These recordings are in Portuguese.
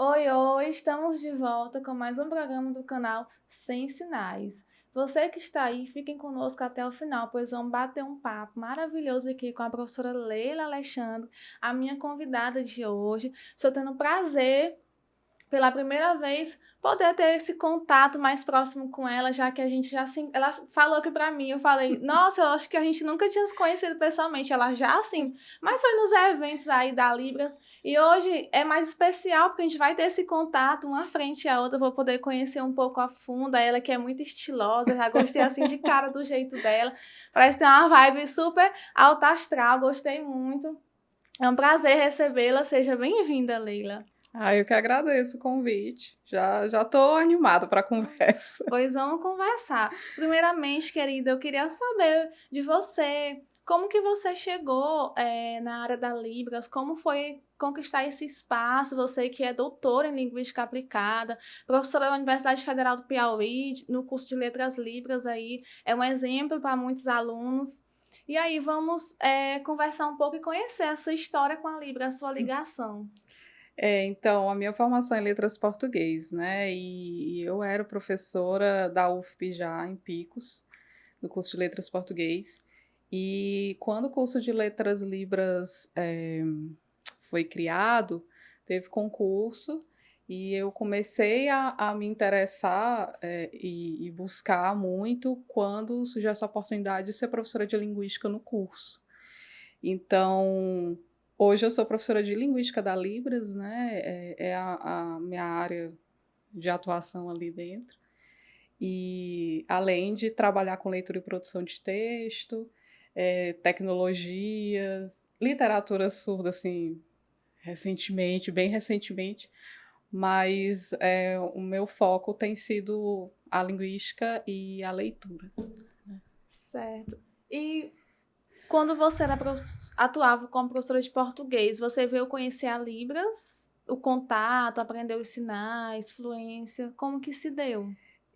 Oi, oi, estamos de volta com mais um programa do canal Sem Sinais. Você que está aí, fiquem conosco até o final, pois vamos bater um papo maravilhoso aqui com a professora Leila Alexandre, a minha convidada de hoje. Estou tendo o prazer pela primeira vez, poder ter esse contato mais próximo com ela, já que a gente já se... Ela falou aqui pra mim, eu falei, nossa, eu acho que a gente nunca tinha se conhecido pessoalmente. Ela já, assim, mas foi nos eventos aí da Libras. E hoje é mais especial, porque a gente vai ter esse contato, uma frente à outra, eu vou poder conhecer um pouco a fundo. Ela que é muito estilosa, eu já gostei, assim, de cara do jeito dela. Parece ter uma vibe super alta astral, gostei muito. É um prazer recebê-la, seja bem-vinda, Leila. Eu que agradeço o convite. Já estou animada para a conversa. Pois vamos conversar. Primeiramente, querida, eu queria saber de você, como que você chegou na área da Libras, como foi conquistar esse espaço, você que é doutora em Linguística Aplicada, professora da Universidade Federal do Piauí, no curso de Letras Libras aí, é um exemplo para muitos alunos. E aí vamos conversar um pouco e conhecer a sua história com a Libra, a sua ligação. Então, a minha formação é em letras português, né? E eu era professora da UFP já em Picos, no curso de letras português. E quando o curso de letras Libras foi criado, teve concurso e eu comecei a me interessar e buscar muito quando surgiu essa oportunidade de ser professora de linguística no curso. Então, hoje eu sou professora de linguística da Libras, né? É a minha área de atuação ali dentro. E além de trabalhar com leitura e produção de texto, tecnologias, literatura surda, assim, recentemente, bem recentemente, mas o meu foco tem sido a linguística e a leitura. Certo. E quando você atuava como professora de português, você veio conhecer a Libras, o contato, aprendeu os sinais, fluência, como que se deu?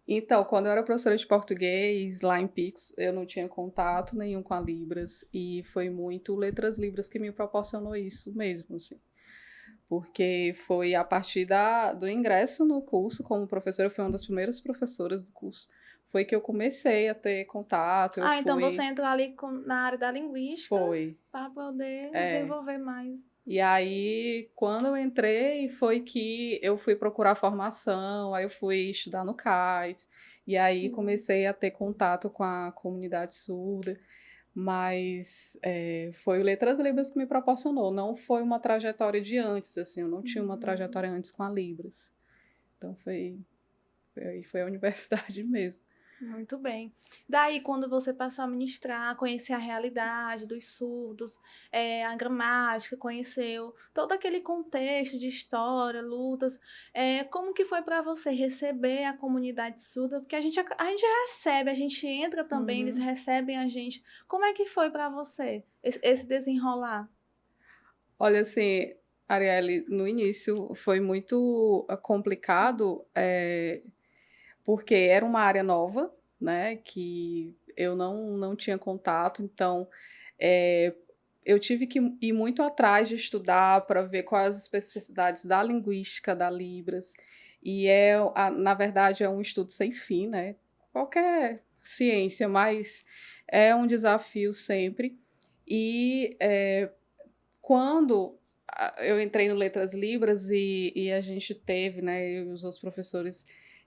Então, quando eu era professora de português lá em Pix, eu não tinha contato nenhum com a Libras e foi muito Letras Libras que me proporcionou isso mesmo, assim. Porque foi a partir do ingresso no curso como professora, eu fui uma das primeiras professoras do curso, foi que eu comecei a ter contato, eu Ah, então você fui, entrou ali na área da linguística foi, para poder é. desenvolver mais. E aí, quando eu entrei, foi que eu fui procurar formação, aí eu fui estudar no CAIS, e aí Sim. comecei a ter contato com a comunidade surda, mas foi o Letras Libras que me proporcionou, não foi uma trajetória de antes, assim, eu não tinha uma Uhum. trajetória antes com a Libras. Então foi a universidade mesmo. Muito bem. Daí, quando você passou a ministrar, conhecer a realidade dos surdos, a gramática, conheceu todo aquele contexto de história, lutas, como que foi para você receber a comunidade surda? Porque a gente recebe, a gente entra também, eles Uhum. recebem a gente. Como é que foi para você esse desenrolar? Olha, assim, Arielle, no início foi muito complicado, porque era uma área nova, né, que eu não tinha contato, então é, eu tive que ir muito atrás de estudar para ver quais as especificidades da linguística da Libras, e na verdade é um estudo sem fim, né, qualquer ciência, mas é um desafio sempre, e quando eu entrei no Letras Libras e a gente teve, né, eu e os outros professores,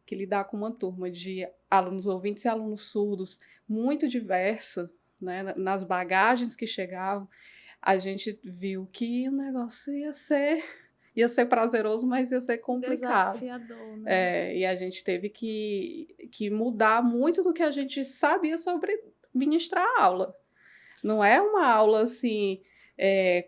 que lidar com uma turma de alunos ouvintes e alunos surdos muito diversa, né, nas bagagens que chegavam, a gente viu que o negócio ia ser prazeroso, mas ia ser complicado. Desafiador, né? E a gente teve que mudar muito do que a gente sabia sobre ministrar aula. Não é uma aula assim,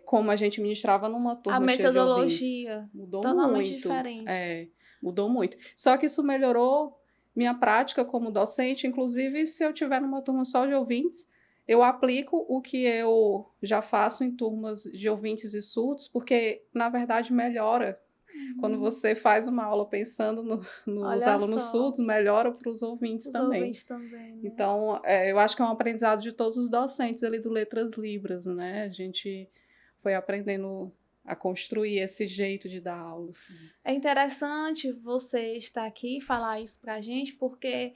como a gente ministrava numa A turma cheia de ouvintes. metodologia Mudou totalmente muito. diferente. Mudou muito. Só que isso melhorou minha prática como docente. Inclusive, se eu tiver numa turma só de ouvintes, eu aplico o que eu já faço em turmas de ouvintes e surdos, porque, na verdade, melhora. Quando Uhum. você faz uma aula pensando nos Olha alunos só. surdos, melhora para os ouvintes Os também. ouvintes também, né? Então, eu acho que é um aprendizado de todos os docentes ali do Letras Libras, né? A gente foi aprendendo a construir esse jeito de dar aula, assim. É interessante você estar aqui e falar isso pra gente, porque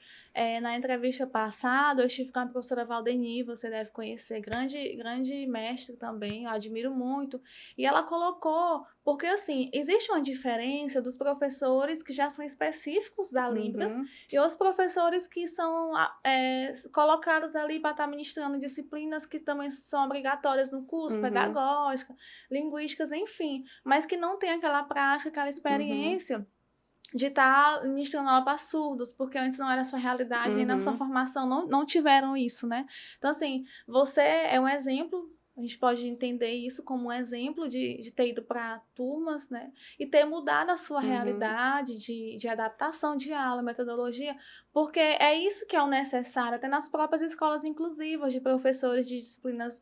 na entrevista passada eu estive com a professora Valdeni, você deve conhecer, grande mestre também, eu admiro muito, e ela colocou, porque assim, existe uma diferença dos professores que já são específicos da Libras Uhum, e os professores que são colocados ali para estar ministrando disciplinas que também são obrigatórias no curso, uhum, pedagógica, linguísticas, enfim, mas que não tem aquela prática, aquela uhum, experiência de estar ministrando aula para surdos, porque antes não era a sua realidade, nem na sua uhum, formação não tiveram isso, né? Então, assim, você é um exemplo, a gente pode entender isso como um exemplo de ter ido para turmas, né? E ter mudado a sua uhum. realidade de adaptação de aula, metodologia, porque é isso que é o necessário, até nas próprias escolas inclusivas, de professores de disciplinas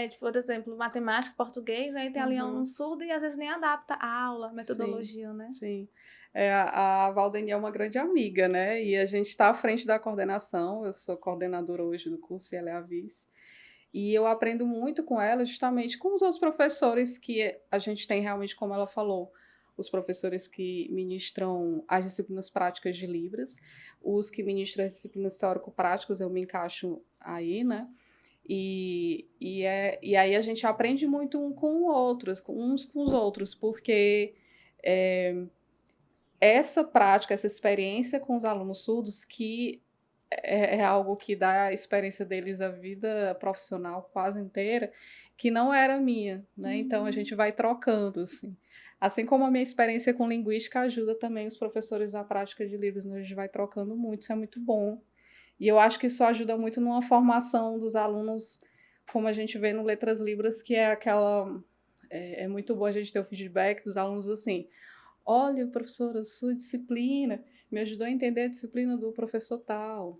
tipo, por exemplo, matemática, português, aí tem ali um Uhum. surdo e às vezes nem adapta a aula, a Sim, metodologia, né? sim. A Valdeni é uma grande amiga, né? E a gente está à frente da coordenação. Eu sou coordenadora hoje do curso e ela é a vice. E eu aprendo muito com ela, justamente com os outros professores que a gente tem realmente, como ela falou, os professores que ministram as disciplinas práticas de Libras, os que ministram as disciplinas teórico-práticas, eu me encaixo aí, né? E aí a gente aprende muito um com o outro, uns com os outros, porque é, essa prática, essa experiência com os alunos surdos, que é algo que dá a experiência deles a vida profissional quase inteira, que não era minha, né? Então a gente vai trocando, assim. Assim como a minha experiência com linguística ajuda também os professores à prática de livros, né? A gente vai trocando muito, isso é muito bom. E eu acho que isso ajuda muito numa formação dos alunos, como a gente vê no Letras Libras, que é aquela. É muito bom a gente ter o feedback dos alunos assim. Olha, professora, sua disciplina me ajudou a entender a disciplina do professor tal.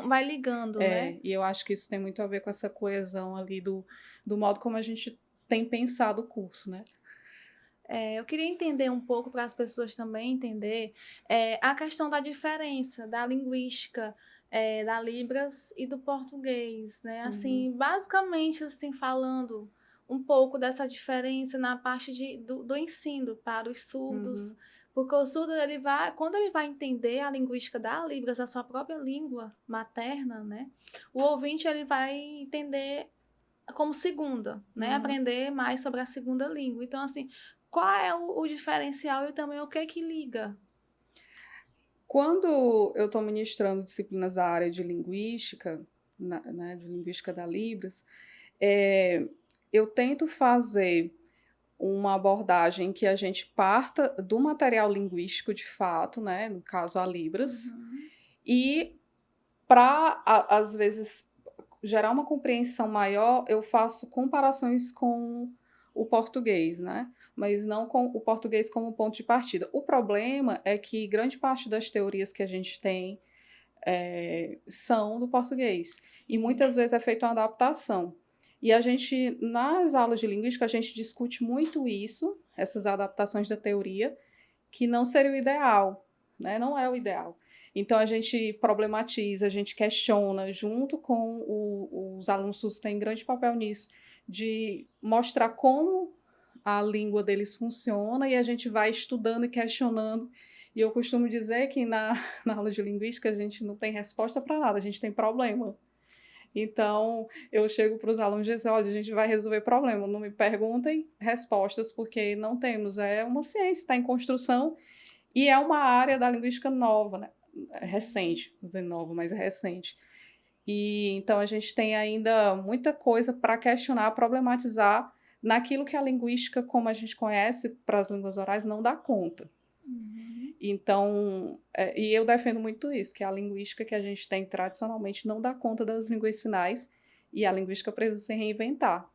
Vai ligando, né? E eu acho que isso tem muito a ver com essa coesão ali do modo como a gente tem pensado o curso, né? Eu queria entender um pouco para as pessoas também entender a questão da diferença da linguística da Libras e do português, né? Uhum, Assim, basicamente, assim, falando um pouco dessa diferença na parte do ensino para os surdos, uhum, porque o surdo quando ele vai entender a linguística da Libras, a sua própria língua materna, né? O ouvinte ele vai entender como segunda, né? uhum. Aprender mais sobre a segunda língua. Então, assim, qual é o diferencial e também o que é que liga? Quando eu estou ministrando disciplinas da área de linguística, né, de linguística da Libras, é, eu tento fazer uma abordagem que a gente parta do material linguístico de fato, né, no caso a Libras, Uhum, e para, às vezes, gerar uma compreensão maior, eu faço comparações com o português, né? Mas não com o português como ponto de partida. O problema é que grande parte das teorias que a gente tem são do português. E sim. muitas vezes é feita uma adaptação. E a gente, nas aulas de linguística, a gente discute muito isso, essas adaptações da teoria, que não seria o ideal, né? Não é o ideal. Então a gente problematiza, a gente questiona, junto com os alunos SUS têm grande papel nisso, de mostrar como a língua deles funciona e a gente vai estudando e questionando. E eu costumo dizer que na aula de linguística a gente não tem resposta para nada, a gente tem problema. Então, eu chego para os alunos e digo, olha, a gente vai resolver problema, não me perguntem respostas, porque não temos. É uma ciência, está em construção, e é uma área da linguística nova, né? É recente, não dizer nova, mas é recente. E então a gente tem ainda muita coisa para questionar, problematizar naquilo que a linguística, como a gente conhece para as línguas orais, não dá conta. Uhum. Então, e eu defendo muito isso, que a linguística que a gente tem tradicionalmente não dá conta das línguas sinais e a linguística precisa se reinventar,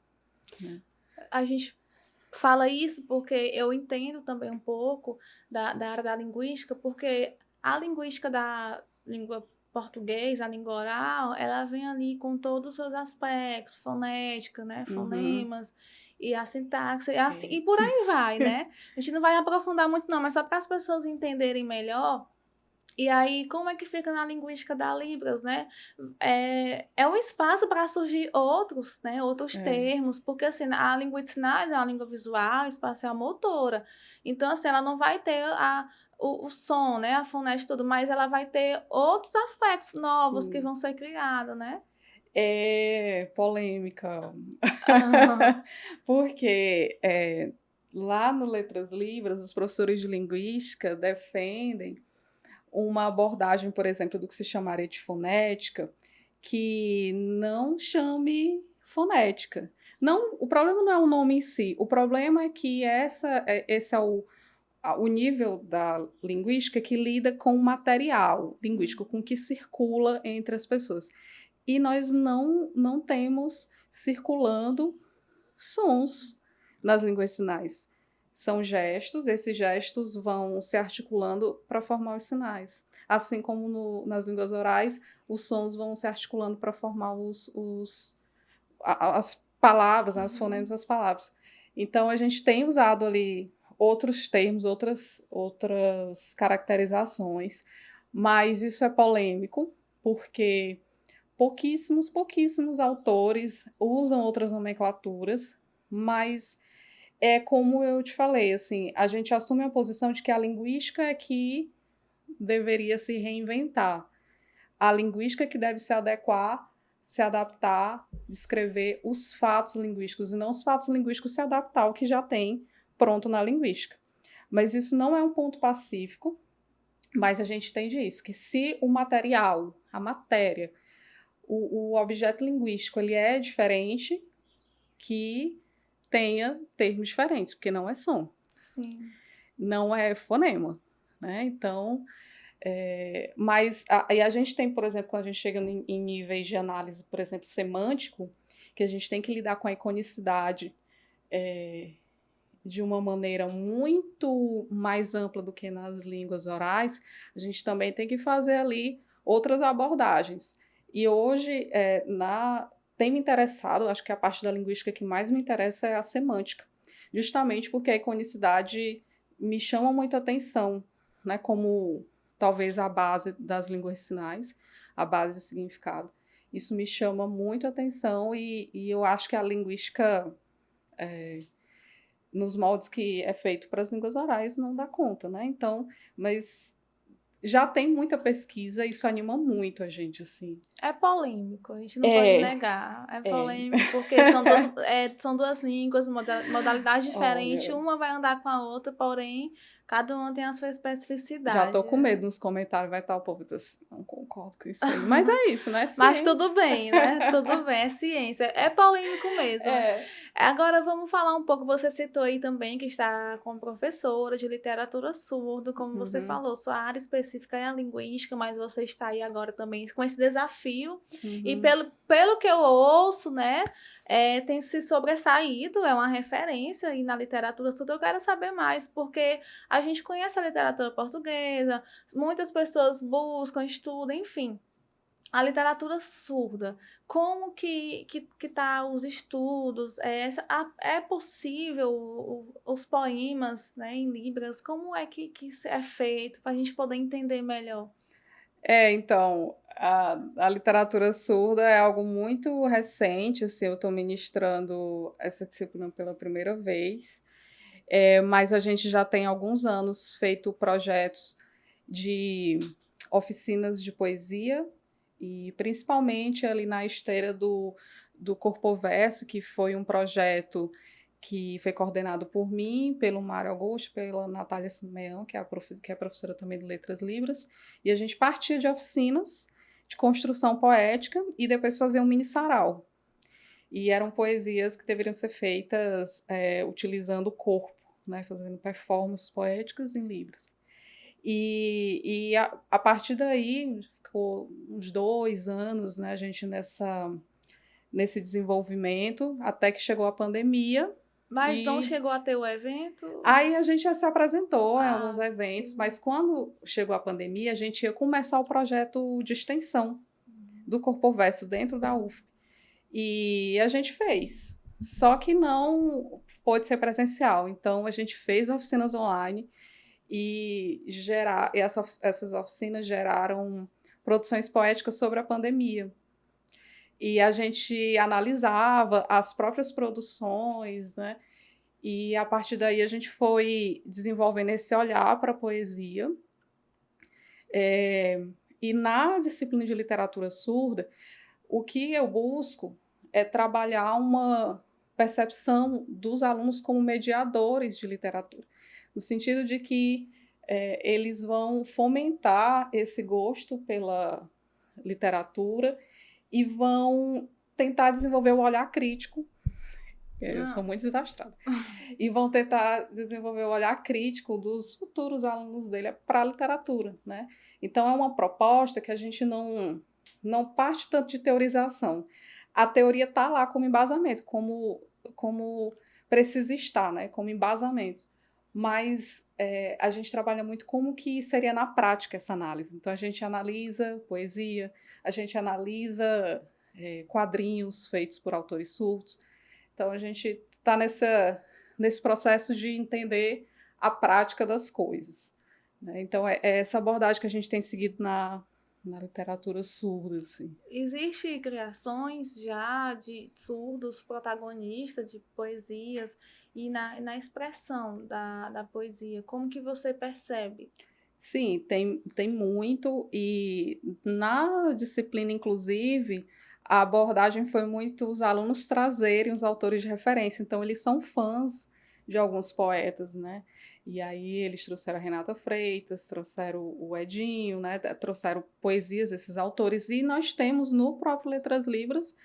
né? A gente fala isso porque eu entendo também um pouco da área da linguística, porque a linguística da língua portuguesa, a língua oral, ela vem ali com todos os seus aspectos, fonética, né, Uhum. fonemas, e a sintaxe, É. e por aí vai, né? A gente não vai aprofundar muito não, mas só para as pessoas entenderem melhor, E aí, como é que fica na linguística da Libras, né? É um espaço para surgir outros, né? Outros É, termos, porque assim, a língua de sinais é uma língua visual, espacial, motora. Então, assim, ela não vai ter o som, né? A fonética e tudo, mas ela vai ter outros aspectos novos que sim. vão ser criados, né? É polêmica. Ah, Porque lá no Letras Libras, os professores de linguística defendem uma abordagem, por exemplo, do que se chamaria de fonética, que não chame fonética. Não, o problema não é o nome em si, o problema é que esse é o nível da linguística que lida com o material linguístico, com o que circula entre as pessoas. E nós não temos circulando sons nas línguas sinais. São gestos, esses gestos vão se articulando para formar os sinais. Assim como nas línguas orais, os sons vão se articulando para formar as palavras, né, os fonemas das palavras. Então, a gente tem usado ali outros termos, outras caracterizações, mas isso é polêmico, porque pouquíssimos autores usam outras nomenclaturas, mas é como eu te falei, assim, a gente assume a posição de que a linguística é que deveria se reinventar. A linguística é que deve se adequar, se adaptar, descrever os fatos linguísticos, e não os fatos linguísticos se adaptar ao que já tem pronto na linguística. Mas isso não é um ponto pacífico, mas a gente entende isso, que se o material, a matéria, o objeto linguístico ele é diferente, que tenha termos diferentes, porque não é som, sim. não é fonema, né? Então, mas aí a gente tem, por exemplo, quando a gente chega em níveis de análise, por exemplo, semântico, que a gente tem que lidar com a iconicidade de uma maneira muito mais ampla do que nas línguas orais, a gente também tem que fazer ali outras abordagens. E hoje, tem me interessado, acho que a parte da linguística que mais me interessa é a semântica, justamente porque a iconicidade me chama muito a atenção, né, como talvez a base das línguas sinais, a base de significado. Isso me chama muito a atenção e eu acho que a linguística nos moldes que é feito para as línguas orais não dá conta, né? Então, mas já tem muita pesquisa, isso anima muito a gente, assim. É polêmico, a gente não pode É, negar. É é. polêmico porque são duas línguas, modalidades diferentes, Olha, uma vai andar com a outra, porém, cada uma tem a sua já tô especificidade, com né? medo nos comentários, vai estar o povo dizer assim, não concordo com isso aí. Mas é isso, né? Mas tudo Ciência. bem, né? Tudo bem, é ciência. É polêmico mesmo. É. Agora vamos falar um pouco. Você citou aí também que está como professora de literatura surdo, como você Uhum, falou, sua área específica é a linguística, mas você está aí agora também com esse desafio. E uhum. pelo que eu ouço, né, tem se sobressaído, é uma referência aí na literatura surda. Eu quero saber mais, porque a gente conhece a literatura portuguesa, muitas pessoas buscam, estudam, enfim. A literatura surda, como que tá os estudos? É possível os poemas, né, em Libras? Como é que isso é feito para a gente poder entender melhor? Então, a literatura surda é algo muito recente, assim, eu estou ministrando essa disciplina pela primeira vez, mas a gente já tem alguns anos feito projetos de oficinas de poesia, e principalmente ali na esteira do Corpoverso, que foi um projeto que foi coordenado por mim, pelo Mário Augusto, pela Natália Simeão, que é professora também de Letras Libras, e a gente partia de oficinas de construção poética e depois fazia um mini sarau. E eram poesias que deveriam ser feitas utilizando o corpo, né, fazendo performances poéticas em Libras. E a partir daí, ficou uns 2 anos, né, a gente nesse desenvolvimento, até que chegou a pandemia, Mas não e chegou a ter o evento? aí a gente já se apresentou em alguns Ah, eventos, sim. mas quando chegou a pandemia, a gente ia começar o projeto de extensão do Corpoverso dentro da UFP. E a gente fez, só que não pôde ser presencial. Então, a gente fez oficinas online Essas oficinas geraram produções poéticas sobre a pandemia. E a gente analisava as próprias produções, né? E a partir daí a gente foi desenvolvendo esse olhar para a poesia. E na disciplina de literatura surda, o que eu busco é trabalhar uma percepção dos alunos como mediadores de literatura, no sentido de que eles vão fomentar esse gosto pela literatura e vão tentar desenvolver o olhar crítico. Eu sou muito desastrada. E vão tentar desenvolver o olhar crítico dos futuros alunos dele para a literatura, né? Então, é uma proposta que a gente não parte tanto de teorização. A teoria está lá como embasamento, como precisa estar, né? Como embasamento. Mas a gente trabalha muito como que seria na prática essa análise. Então, a gente analisa poesia, a gente analisa quadrinhos feitos por autores surdos. Então, a gente está nesse processo de entender a prática das coisas, né? Então, é essa abordagem que a gente tem seguido na literatura surda, assim. Existem criações já de surdos protagonistas de poesias e na expressão da poesia, como que você percebe? Sim, tem muito, e na disciplina, inclusive, a abordagem foi muito os alunos trazerem os autores de referência, então eles são fãs de alguns poetas, né? E aí eles trouxeram a Renata Freitas, trouxeram o Edinho, né? Trouxeram poesias desses autores, e nós temos no próprio Letras Libras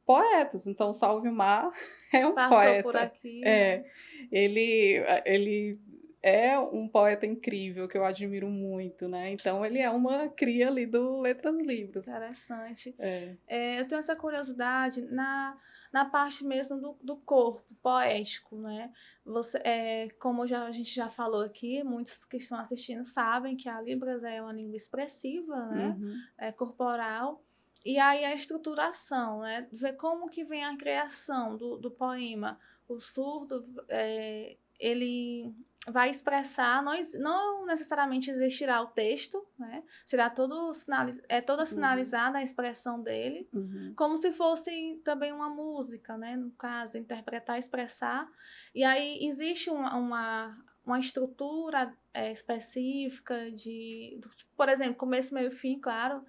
poetas, então o Salve Mar é um Passou por poeta. aqui, né? É, ele é um poeta incrível, que eu admiro muito, né? Então, ele é uma cria ali do Letras Livres. Interessante. É. Eu tenho essa curiosidade na parte mesmo do corpo poético, né? Como a gente já falou aqui, muitos que estão assistindo sabem que a Libras é uma língua expressiva, né? Uhum. Corporal. E aí a estruturação, né? Ver como que vem a criação do poema. O surdo, ele vai expressar, não necessariamente existirá o texto, né? Será toda sinalizada a expressão dele, como se fosse também uma música, né? No caso, interpretar, expressar. E aí existe uma estrutura específica por exemplo, começo, meio e fim, claro,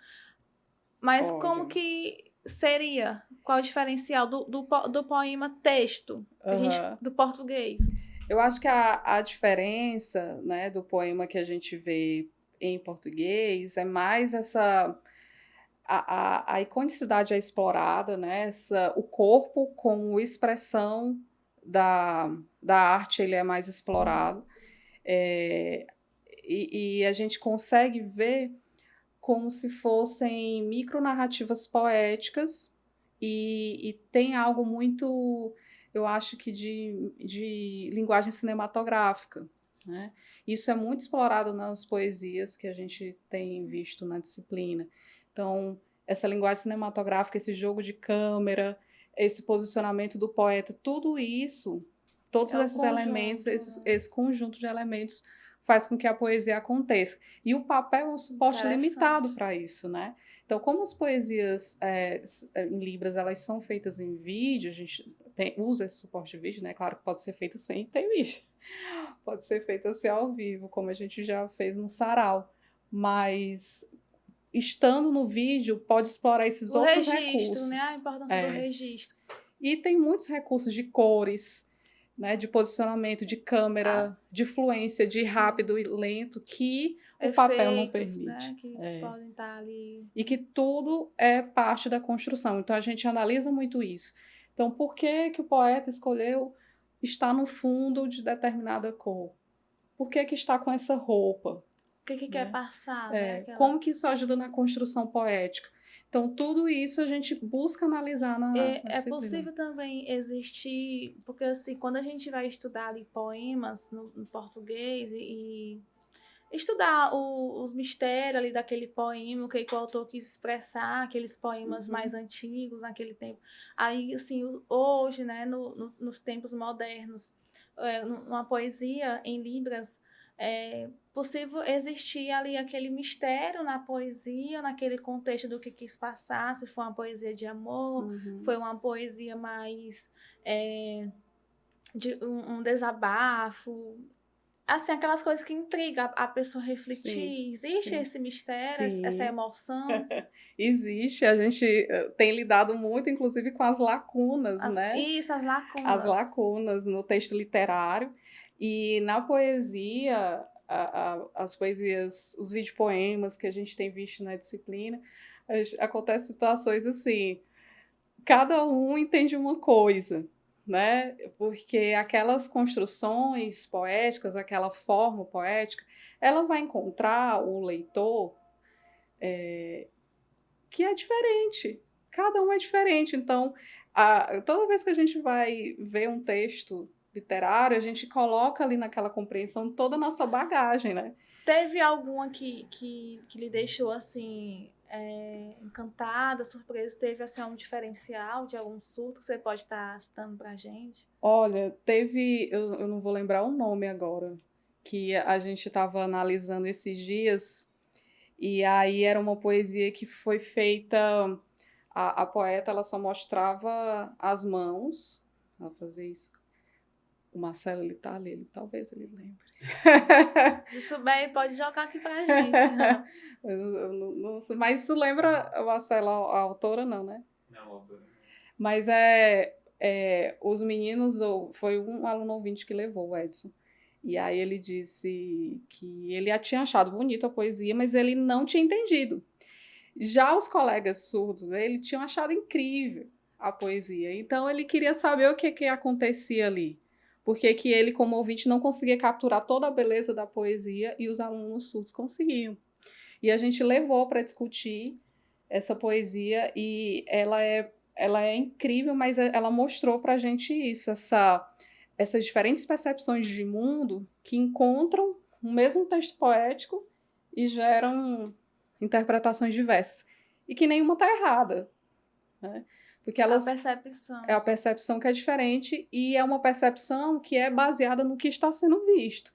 mas como Olha. que seria? Qual o diferencial do poema texto, Uhum. do português? Eu acho que a diferença, né, do poema que a gente vê em português é mais a iconicidade é explorada, né? O corpo com expressão da arte ele é mais explorado. E a gente consegue ver como se fossem micronarrativas poéticas e tem algo muito, eu acho que de linguagem cinematográfica, né? Isso é muito explorado nas poesias que a gente tem visto na disciplina. Então, essa linguagem cinematográfica, esse jogo de câmera, esse posicionamento do poeta, tudo isso, todos esses elementos, esse conjunto de elementos faz com que a poesia aconteça. E o papel é um suporte limitado para isso, né? Então, como as poesias em Libras, elas são feitas em vídeo, a gente usa esse suporte de vídeo, né? Claro que pode ser feita sem ter vídeo. Pode ser feita assim ao vivo, como a gente já fez no sarau. Mas, estando no vídeo, pode explorar esses outros recursos. Né? A importância do registro. E tem muitos recursos de cores, né, de posicionamento, de câmera, de fluência, de rápido e lento, que o papel não permite. Né, que podem estar ali. E que tudo é parte da construção. Então, a gente analisa muito isso. Então, por que o poeta escolheu estar no fundo de determinada cor? Por que está com essa roupa? O que quer passar? Né? Como que isso ajuda na construção poética? Então, tudo isso a gente busca analisar na disciplina. É possível também existir, porque assim, quando a gente vai estudar ali poemas no português e estudar os mistérios ali daquele poema, o que o autor quis expressar, aqueles poemas mais antigos naquele tempo. Aí, assim, hoje, né, nos tempos modernos, uma poesia em Libras é possível existir ali aquele mistério na poesia, naquele contexto do que quis passar, se foi uma poesia de amor, Uhum. foi uma poesia mais de um desabafo, assim, aquelas coisas que intrigam a pessoa Sim, refletir. Existe sim, esse mistério, essa sim. emoção? Existe, a gente tem lidado muito, inclusive, com as lacunas, né? Isso, as As lacunas. lacunas no texto literário. E na poesia, as poesias, os videopoemas que a gente tem visto na disciplina, acontecem situações assim, cada um entende uma coisa, né? Porque aquelas construções poéticas, aquela forma poética, ela vai encontrar o leitor que é diferente. Cada um é diferente. Então, toda vez que a gente vai ver um texto literário, a gente coloca ali naquela compreensão toda a nossa bagagem, né? Teve alguma que lhe deixou assim encantada, surpresa? Teve assim, um diferencial de algum surto que você pode estar citando pra gente? Olha, eu não vou lembrar o nome agora, que a gente estava analisando esses dias, e aí era uma poesia que foi feita, a poeta ela só mostrava as mãos, ela fazia isso. O Marcelo, ele tá ali, talvez ele lembre. Se souber, pode jogar aqui pra gente. Eu não sei, mas isso lembra a Marcela, a autora, não, né? Não, autora. Mas os meninos, foi um aluno ouvinte que levou, o Edson. E aí ele disse que ele tinha achado bonito a poesia, mas ele não tinha entendido. Já os colegas surdos, ele tinham achado incrível a poesia. Então ele queria saber o que acontecia ali. Porque que ele, como ouvinte, não conseguia capturar toda a beleza da poesia e os alunos surdos conseguiam. E a gente levou para discutir essa poesia e ela é incrível, mas ela mostrou para a gente isso, essas diferentes percepções de mundo que encontram o mesmo texto poético e geram interpretações diversas. E que nenhuma está errada, né? Porque A elas é percepção. a percepção que é diferente e é uma percepção que é baseada no que está sendo visto,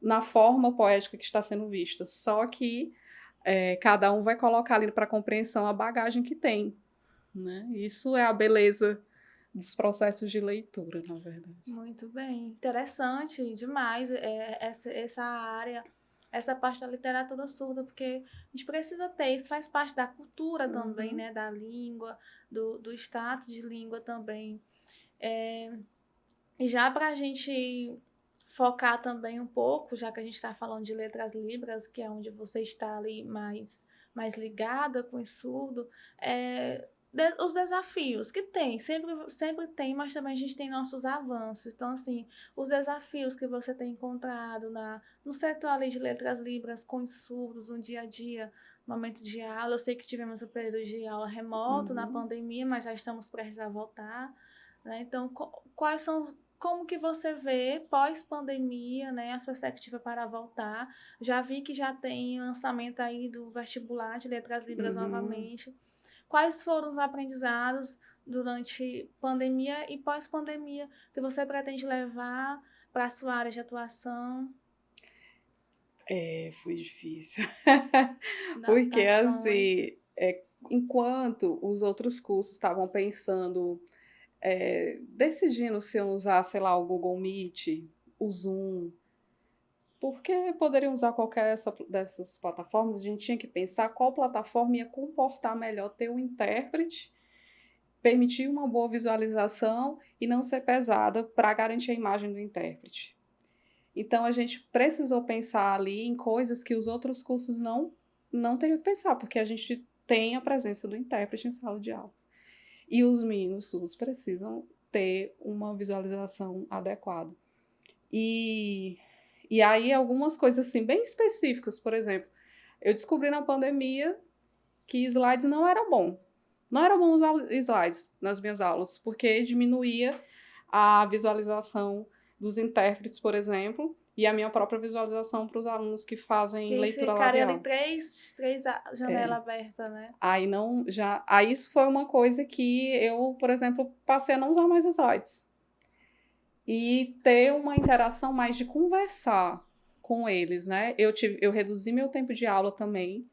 na forma poética que está sendo vista. Só que cada um vai colocar ali para compreensão a bagagem que tem, né? Isso é a beleza dos processos de leitura, na verdade. Muito bem, interessante demais essa área, essa parte da literatura surda, porque a gente precisa ter, isso faz parte da cultura também, Uhum. né, da língua, do status de língua também. E já para a gente focar também um pouco, já que a gente está falando de letras libras, que é onde você está ali mais ligada com o surdo, os desafios que tem, sempre tem, mas também a gente tem nossos avanços. Então, assim, os desafios que você tem encontrado no setor ali de letras libras com os surdos no dia a dia, no momento de aula. Eu sei que tivemos um período de aula remoto na Uhum. pandemia, mas já estamos prestes a voltar, né? Então, quais são como que você vê pós-pandemia, né, as perspectivas para voltar? Já vi que já tem lançamento aí do vestibular de Letras Libras Uhum. novamente. Quais foram os aprendizados durante pandemia e pós-pandemia que você pretende levar para a sua área de atuação? Foi difícil. Porque, Adaptações? assim, enquanto os outros cursos estavam pensando, decidindo se iam usar, sei lá, o Google Meet, o Zoom, porque poderiam usar qualquer dessas plataformas, a gente tinha que pensar qual plataforma ia comportar melhor ter um intérprete, permitir uma boa visualização e não ser pesada para garantir a imagem do intérprete. Então a gente precisou pensar ali em coisas que os outros cursos não teriam que pensar, porque a gente tem a presença do intérprete em sala de aula. E os meninos surdos precisam ter uma visualização adequada. E aí algumas coisas assim bem específicas, por exemplo, eu descobri na pandemia que slides não era bom. Não era bom usar slides nas minhas aulas, porque diminuía a visualização dos intérpretes, por exemplo, e a minha própria visualização para os alunos que Que fazem eles leitura ficarem ali labial. três É. janelas abertas, né? Aí não, já, aí isso foi uma coisa que eu, por exemplo, passei a não usar mais slides. E ter uma interação mais de conversar com eles, né? Eu reduzi meu tempo de aula também,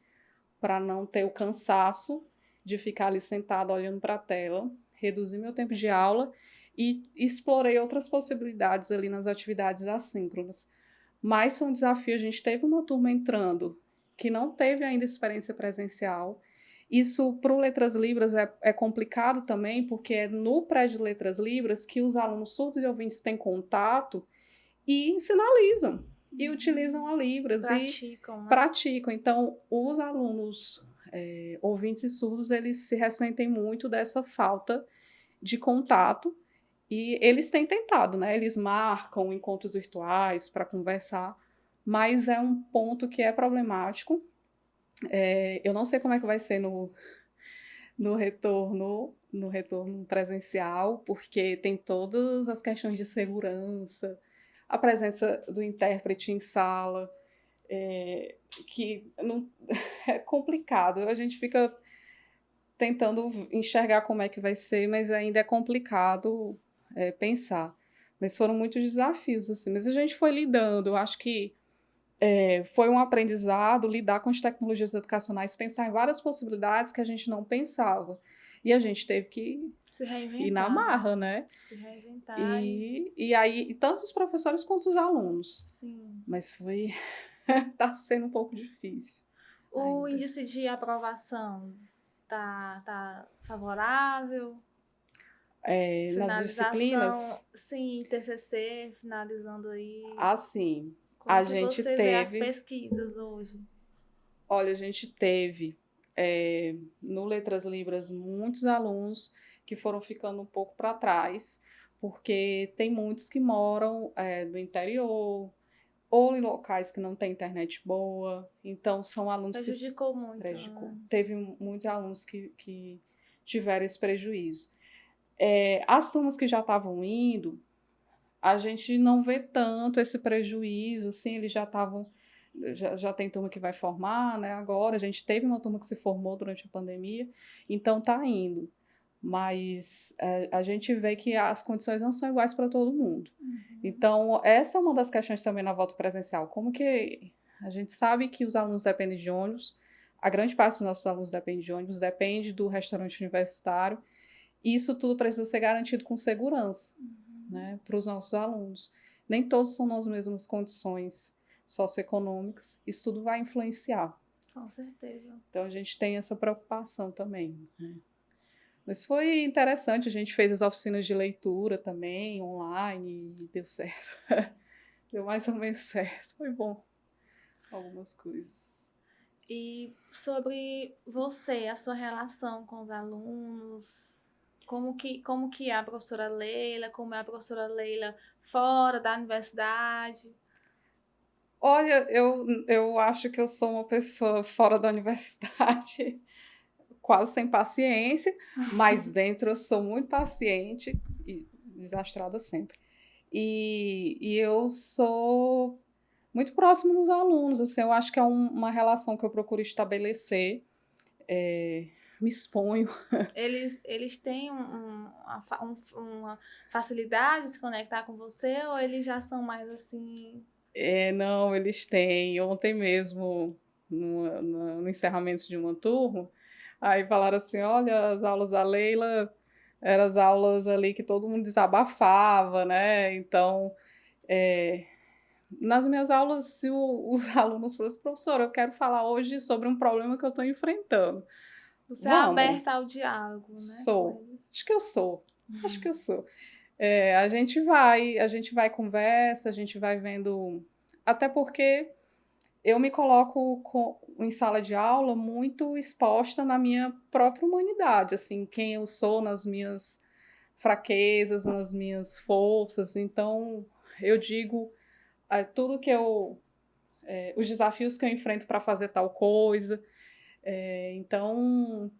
para não ter o cansaço de ficar ali sentado olhando para a tela. Reduzi meu tempo de aula e explorei outras possibilidades ali nas atividades assíncronas. Mas foi um desafio, a gente teve uma turma entrando que não teve ainda experiência presencial. Isso, para o Letras Libras, é complicado também, porque é no prédio de Letras Libras que os alunos surdos e ouvintes têm contato e sinalizam, e utilizam a Libras Praticam, e né? praticam. Então, os alunos ouvintes e surdos, eles se ressentem muito dessa falta de contato, e eles têm tentado, né? Eles marcam encontros virtuais para conversar, mas é um ponto que é problemático. Eu não sei como é que vai ser no retorno presencial, porque tem todas as questões de segurança, a presença do intérprete em sala, que não, é complicado. A gente fica tentando enxergar como é que vai ser, mas ainda é complicado pensar. Mas foram muitos desafios, assim. Mas a gente foi lidando. Eu acho que foi um aprendizado lidar com as tecnologias educacionais, pensar em várias possibilidades que a gente não pensava. E a gente teve que Se ir na reinventar, né? marra, né? Se reinventar E aí, tanto os professores quanto os alunos. sim. Mas tá sendo um pouco difícil O ainda. índice de aprovação tá favorável? Nas Finalização, disciplinas, sim, TCC, finalizando aí. assim, Como a que gente você vê as teve, pesquisas hoje? olha, a gente teve no Letras Libras muitos alunos que foram ficando um pouco para trás, porque tem muitos que moram no interior ou em locais que não tem internet boa, então são alunos que Prejudicou muito, prejudicou. né? Teve muitos alunos que tiveram esse prejuízo. As turmas que já estavam indo, a gente não vê tanto esse prejuízo, assim, eles já estavam, já tem turma que vai formar, né, agora, a gente teve uma turma que se formou durante a pandemia, então está indo, mas a gente vê que as condições não são iguais para todo mundo. Então, essa é uma das questões também na volta presencial, como que a gente sabe que os alunos dependem de ônibus, a grande parte dos nossos alunos depende de ônibus, depende do restaurante universitário, e isso tudo precisa ser garantido com segurança, né, para os nossos alunos. Nem todos são nas mesmas condições socioeconômicas, isso tudo vai influenciar. Com certeza. Então, a gente tem essa preocupação também, né? Mas foi interessante, a gente fez as oficinas de leitura também, online, e deu certo. Deu mais ou menos certo, foi bom. Algumas coisas. E sobre você, a sua relação com os alunos, como que é a professora Leila, como é a professora Leila fora da universidade? Olha, eu acho que eu sou uma pessoa fora da universidade, quase sem paciência, mas dentro eu sou muito paciente e desastrada sempre. E eu sou muito próximo dos alunos, assim, eu acho que é uma relação que eu procuro estabelecer, me exponho. Eles têm uma facilidade de se conectar com você ou eles já são mais assim? Não, eles têm. Ontem mesmo, no encerramento de uma turma, aí falaram assim: olha, as aulas da Leila eram as aulas ali que todo mundo desabafava, né? Então, nas minhas aulas, se os alunos falaram assim, professora, eu quero falar hoje sobre um problema que eu estou enfrentando. Você é Vamos, aberta ao diálogo, né, com sou. eles? Acho que eu sou. Acho que eu Uhum. sou. A gente vai conversa, a gente vai vendo. Até porque eu me coloco em sala de aula muito exposta na minha própria humanidade, assim, quem eu sou nas minhas fraquezas, nas minhas forças. Então, eu digo tudo que os desafios que eu enfrento para fazer tal coisa. Então,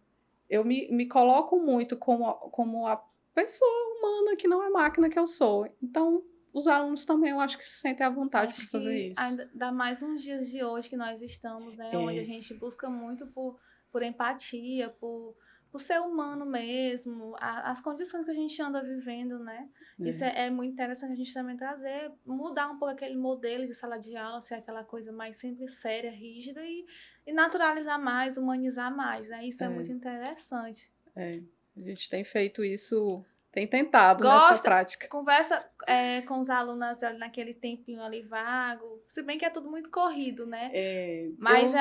eu me coloco muito como a pessoa humana que não é máquina que eu sou. Então, os alunos também eu acho que se sentem à vontade para Acho fazer que isso. ainda dá mais uns dias de hoje que nós estamos, né? Onde a É, gente busca muito por empatia, por ser humano mesmo, as condições que a gente anda vivendo, né? Isso é muito interessante a gente também trazer, mudar um pouco aquele modelo de sala de aula, ser aquela coisa mais sempre séria, rígida e naturalizar mais, humanizar mais, né? Isso é muito interessante. A gente tem feito isso, tem tentado nessa Gosta, prática. conversa com os alunos ali naquele tempinho ali vago, se bem que é tudo muito corrido, né? Mas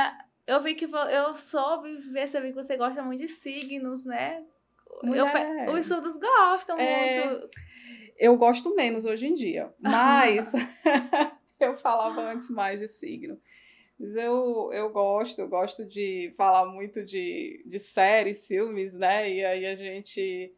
eu vi que eu soube, percebi que você gosta muito de signos, né? Os Mulher, surdos gostam muito. eu gosto menos hoje em dia, mas eu falava antes mais de signo. Mas eu gosto de falar muito de séries, filmes, né? E aí a gente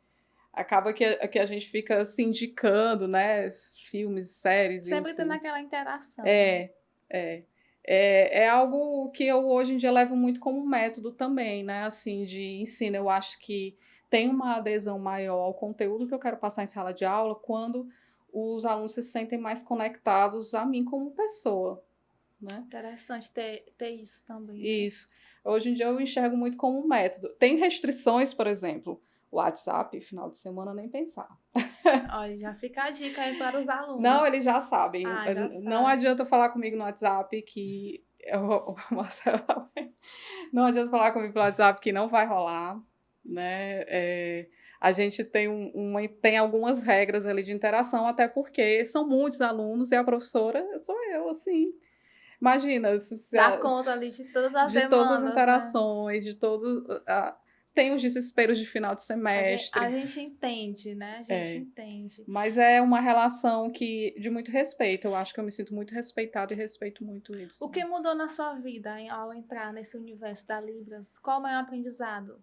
acaba que a gente fica se indicando, né? Filmes, séries, Sempre tendo enfim. aquela interação. É, é. É algo que eu hoje em dia levo muito como método também, né? Assim, de ensino. Eu acho que tem uma adesão maior ao conteúdo que eu quero passar em sala de aula quando os alunos se sentem mais conectados a mim como pessoa, né? Interessante ter isso também, né? Isso. Hoje em dia eu enxergo muito como um método. Tem restrições, por exemplo, WhatsApp, final de semana, nem pensar. Olha, já fica a dica aí para os alunos. Não, eles já sabem. Já não sabe. adianta falar comigo no WhatsApp que não adianta falar comigo pelo WhatsApp que não vai rolar, né? A gente tem algumas regras ali de interação, até porque são muitos alunos e a professora sou eu, assim. Imagina, Dá conta ali de todas as de todas as demandas, né? interações, de todos. Tem os desesperos de final de A semestre. gente entende, né? A gente entende. Mas é uma relação de muito respeito. Eu acho que eu me sinto muito respeitada e respeito muito eles. O que mudou na sua vida ao entrar nesse universo da Libras? Qual o maior aprendizado?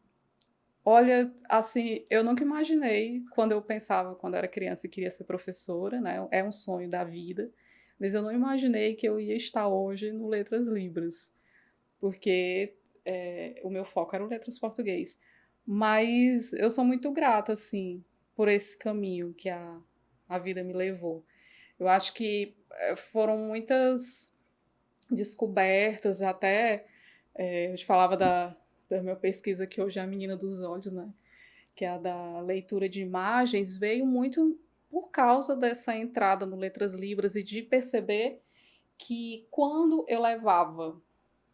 Olha, assim, eu nunca imaginei quando eu pensava, quando eu era criança e queria ser professora, né? É um sonho da vida. Mas eu não imaginei que eu ia estar hoje no Letras Libras, porque o meu foco era o Letras Português. Mas eu sou muito grata, assim, por esse caminho que a vida me levou. Eu acho que foram muitas descobertas, até eu te falava da minha pesquisa que hoje é a menina dos olhos, né? Que é a da leitura de imagens, veio muito por causa dessa entrada no Letras Libras e de perceber que quando eu levava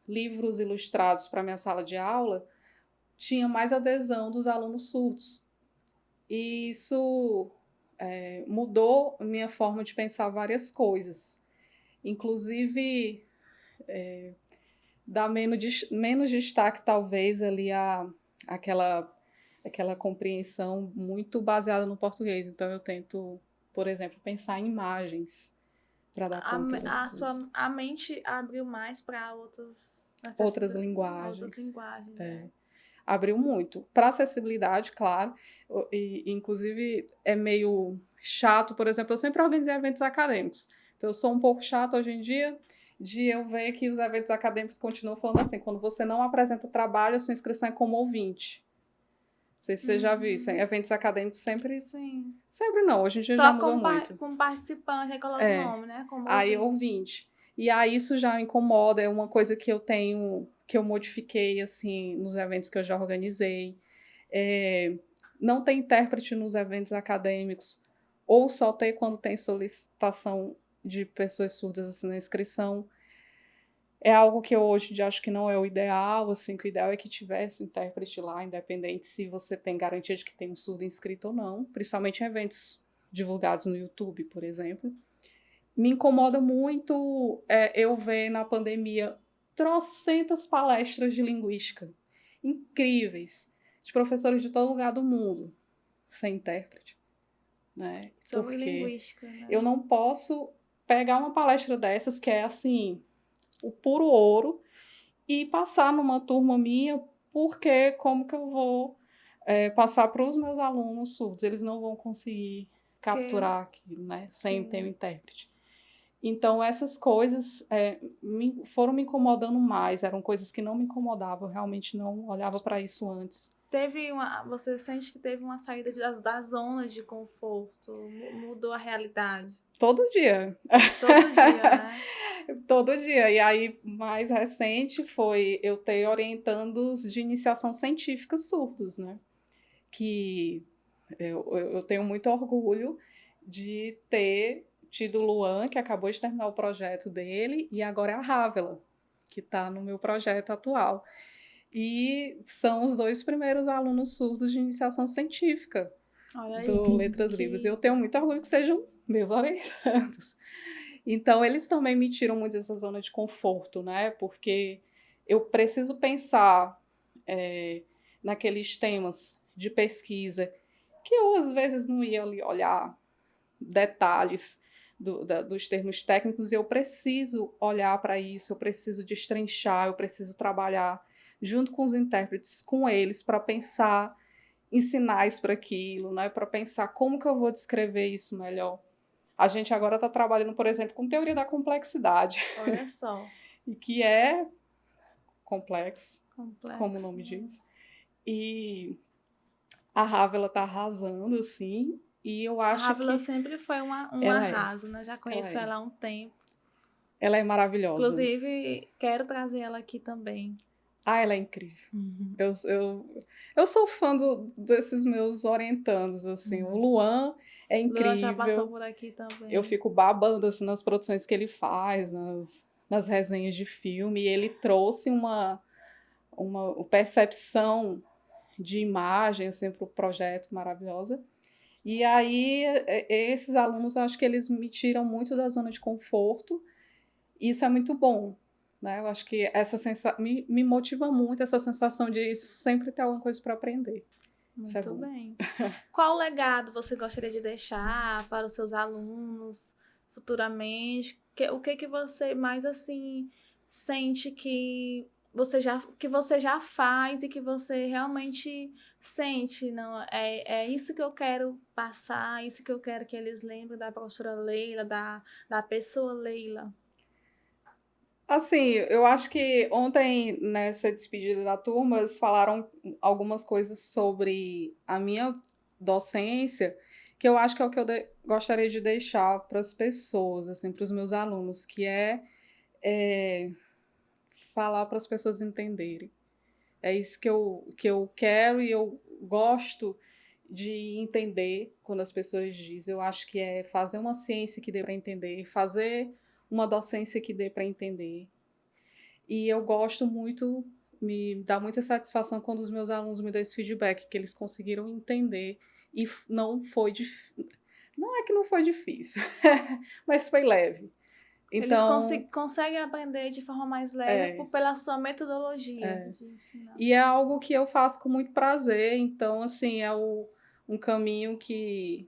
livros ilustrados para minha sala de aula, tinha mais adesão dos alunos surdos. E isso mudou minha forma de pensar várias coisas. Inclusive, dá menos destaque, talvez, ali aquela compreensão muito baseada no português. Então, eu tento, por exemplo, pensar em imagens para dar conta das coisas. A mente abriu mais para Outras linguagens. Outras linguagens, né? Abriu muito. Para acessibilidade, claro, e inclusive é meio chato, por exemplo, eu sempre organizei eventos acadêmicos. Então, eu sou um pouco chata hoje em dia de eu ver que os eventos acadêmicos continuam falando assim, quando você não apresenta trabalho, a sua inscrição é como ouvinte. Não sei se você já viu isso. Eventos acadêmicos sempre... Sim. Sempre não, hoje em dia Só já mudou muito. como participante, aí coloca o nome, né? Como Aí ouvinte. ouvinte. E aí isso já incomoda, é uma coisa que eu tenho, que eu modifiquei, assim, nos eventos que eu já organizei. Não tem intérprete nos eventos acadêmicos, ou só ter quando tem solicitação de pessoas surdas, assim, na inscrição. É algo que eu hoje acho que não é o ideal, assim, que o ideal é que tivesse um intérprete lá, independente se você tem garantia de que tem um surdo inscrito ou não, principalmente em eventos divulgados no YouTube, por exemplo. Me incomoda muito eu ver na pandemia trocentas palestras de linguística incríveis, de professores de todo lugar do mundo, sem intérprete. Né? Sobre Porque linguística, né? eu não posso pegar uma palestra dessas que é assim, o puro ouro, e passar numa turma minha, porque como que eu vou passar para os meus alunos surdos? Eles não vão conseguir capturar aquilo, né? Sem ter um intérprete. Então, essas coisas foram me incomodando mais, eram coisas que não me incomodavam, eu realmente não olhava para isso antes. Você sente que teve uma saída da zona de conforto? Mudou a realidade? Todo dia. Todo dia, né? Todo dia. E aí, mais recente foi eu ter orientandos de iniciação científica surdos, né? Que eu tenho muito orgulho de ter tido o Luan, que acabou de terminar o projeto dele, e agora é a Rávela, que está no meu projeto atual. E são os 2 primeiros alunos surdos de iniciação científica do Letras Livres. Eu tenho muito orgulho que sejam meus orientandos. Então, eles também me tiram muito dessa zona de conforto, né? Porque eu preciso pensar naqueles temas de pesquisa que eu, às vezes, não ia ali olhar detalhes dos termos técnicos, e eu preciso olhar para isso, eu preciso destrinchar, eu preciso trabalhar junto com os intérpretes, com eles, para pensar em sinais para aquilo, né? Para pensar como que eu vou descrever isso melhor. A gente agora está trabalhando, por exemplo, com teoria da complexidade. Olha só. E que é complexo, Complexo, como o nome diz. E a Rávela está arrasando, assim, e eu acho que... A Rávela sempre foi um arraso, né? Já conheço ela há um tempo. Ela é maravilhosa. Inclusive, quero trazer ela aqui também. Ela é incrível. Uhum. Eu sou fã desses meus orientandos, assim. Uhum. O Luan é incrível. Luan já passou por aqui também. Eu fico babando, assim, nas produções que ele faz, nas resenhas de filme. E ele trouxe uma percepção de imagem, assim, para o projeto maravilhosa. E aí, esses alunos, eu acho que eles me tiram muito da zona de conforto. E isso é muito bom. Né? Eu acho que essa me motiva muito, essa sensação de sempre ter alguma coisa para aprender. Muito bem. Qual legado você gostaria de deixar para os seus alunos futuramente? O que você mais assim sente que você já faz e que você realmente sente? Não, é isso que eu quero passar, isso que eu quero que eles lembrem da professora Leila, da pessoa Leila. Assim, eu acho que ontem, nessa despedida da turma, eles falaram algumas coisas sobre a minha docência, que eu acho que é o que eu gostaria de deixar para as pessoas, assim, para os meus alunos, que é falar para as pessoas entenderem. É isso que eu quero e eu gosto de entender quando as pessoas dizem. Eu acho que é fazer uma ciência que dê para entender, fazer uma docência que dê para entender. E eu gosto muito, me dá muita satisfação quando os meus alunos me dão esse feedback, que eles conseguiram entender e não foi difícil. Não é que não foi difícil, mas foi leve. Então, eles conseguem aprender de forma mais leve pela sua metodologia de ensinar. E é algo que eu faço com muito prazer, então, assim, é um caminho que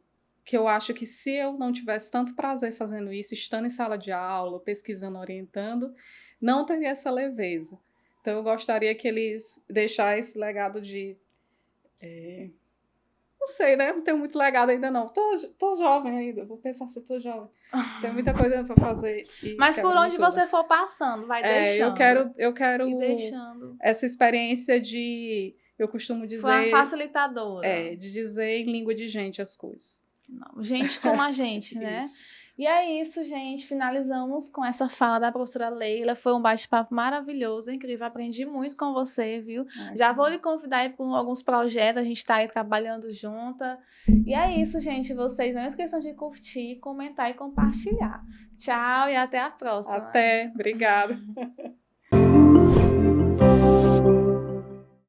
eu acho que se eu não tivesse tanto prazer fazendo isso, estando em sala de aula, pesquisando, orientando, não teria essa leveza. Então, eu gostaria que eles deixassem esse legado de... não sei, né? Não tenho muito legado ainda, não. Tô jovem ainda, vou pensar se tô jovem. Tem muita coisa para fazer. Mas por onde você for passando, vai deixando. Eu quero ir deixando. Essa experiência de... Eu costumo dizer... Foi uma facilitadora. De dizer em língua de gente as coisas. Não, gente como a gente, né? E é isso, gente. Finalizamos com essa fala da professora Leila. Foi um bate-papo maravilhoso, incrível. Aprendi muito com você, viu? Já vou lhe convidar aí para alguns projetos. A gente está aí trabalhando junta. E é isso, gente. Vocês não esqueçam de curtir, comentar e compartilhar. Tchau e até a próxima. Até. Obrigada.